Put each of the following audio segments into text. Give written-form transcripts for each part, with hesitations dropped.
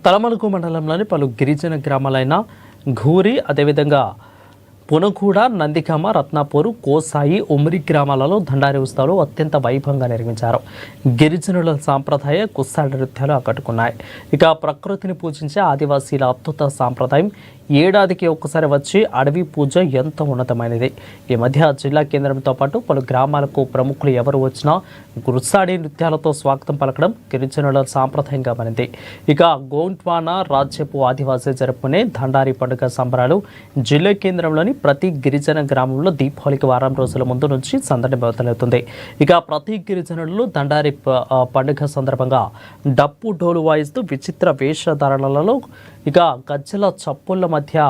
తలమలుగు మండలంలోని పలు గిరిజన గ్రామాలైన ఘూరి, అదేవిధంగా పునగూడ, నందిగామ, రత్నాపూర్, కోసాయి, ఉమ్రి గ్రామాలలో దండారి ఉత్సవాలు అత్యంత వైభవంగా నిర్మించారు. గిరిజనుల సాంప్రదాయ కుస్సాడి నృత్యాలు ఆకట్టుకున్నాయి. ఇక ప్రకృతిని పూజించే ఆదివాసీల అద్భుత సాంప్రదాయం ఏడాదికి ఒక్కసారి వచ్చి అడవి పూజ ఎంతో ఉన్నతమైనది. ఈ మధ్య జిల్లా కేంద్రంతో పాటు పలు గ్రామాలకు ప్రముఖులు ఎవరు వచ్చినా గుర్సాడి నృత్యాలతో స్వాగతం పలకడం గిరిజనుల సాంప్రదాయంగా మారింది. ఇక గోండ్వానా రాజ్యపు ఆదివాసీ జరుపుకునే దండారి పండుగ సంబరాలు జిల్లా కేంద్రంలోని ప్రతి గిరిజన గ్రామంలో దీపావళికి వారం రోజుల ముందు నుంచి సందడి మొదలవుతుంది. ఇక ప్రతి గిరిజనులు దండారి పండుగ సందర్భంగా డప్పు డోలు వాయిస్తూ విచిత్ర వేషధారణలలో ఇక గజ్జల చప్పుళ్ల మధ్య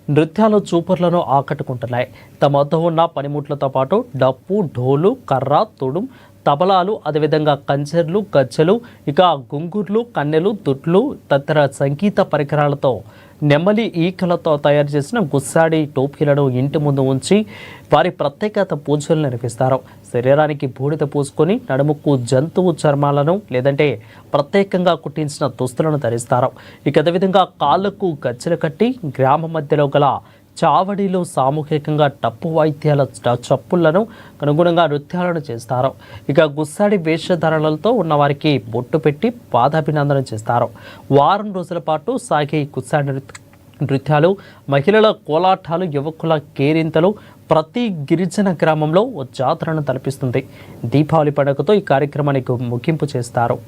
నృత్యాలు చూపర్లను ఆకట్టుకుంటున్నాయి. తమ వద్ద ఉన్న పనిముట్లతో పాటు డప్పు, ఢోలు, కర్ర, తుడుం, తబలాలు, అదేవిధంగా కంచెర్లు, గజ్జలు, ఇక గుంగుర్లు, కన్నెలు, దుట్లు తదితర సంగీత పరికరాలతో నెమలి ఈకలతో తయారు చేసిన గుస్సాడి టోపీలను ఇంటి ముందు ఉంచి వారి ప్రత్యేకత పూజలు నిర్వహిస్తారు. శరీరానికి బూడిద పూసుకొని నడుముకు జంతువు చర్మాలను లేదంటే ప్రత్యేకంగా కుట్టించిన దుస్తులను ధరిస్తారు. ఇక అదేవిధంగా కాళ్ళకు గజ్జలు కట్టి గ్రామ మధ్యలో గల చావడిలో సామూహికంగా టప్పు వాయిద్యాల చప్పుళ్లను అనుగుణంగా నృత్యాలను చేస్తారు. ఇక గుస్సాడి వేషధారణలతో ఉన్నవారికి బొట్టు పెట్టి పాదాభినందన చేస్తారు. వారం రోజుల పాటు సాగే గుస్సాడి నృత్యాలు, మహిళల కోలాటాలు, యువకుల కేరింతలు ప్రతి గిరిజన గ్రామంలో ఓ జాతరను తలపిస్తుంది. దీపావళి పండుగతో ఈ కార్యక్రమానికి ముగింపు చేస్తారు.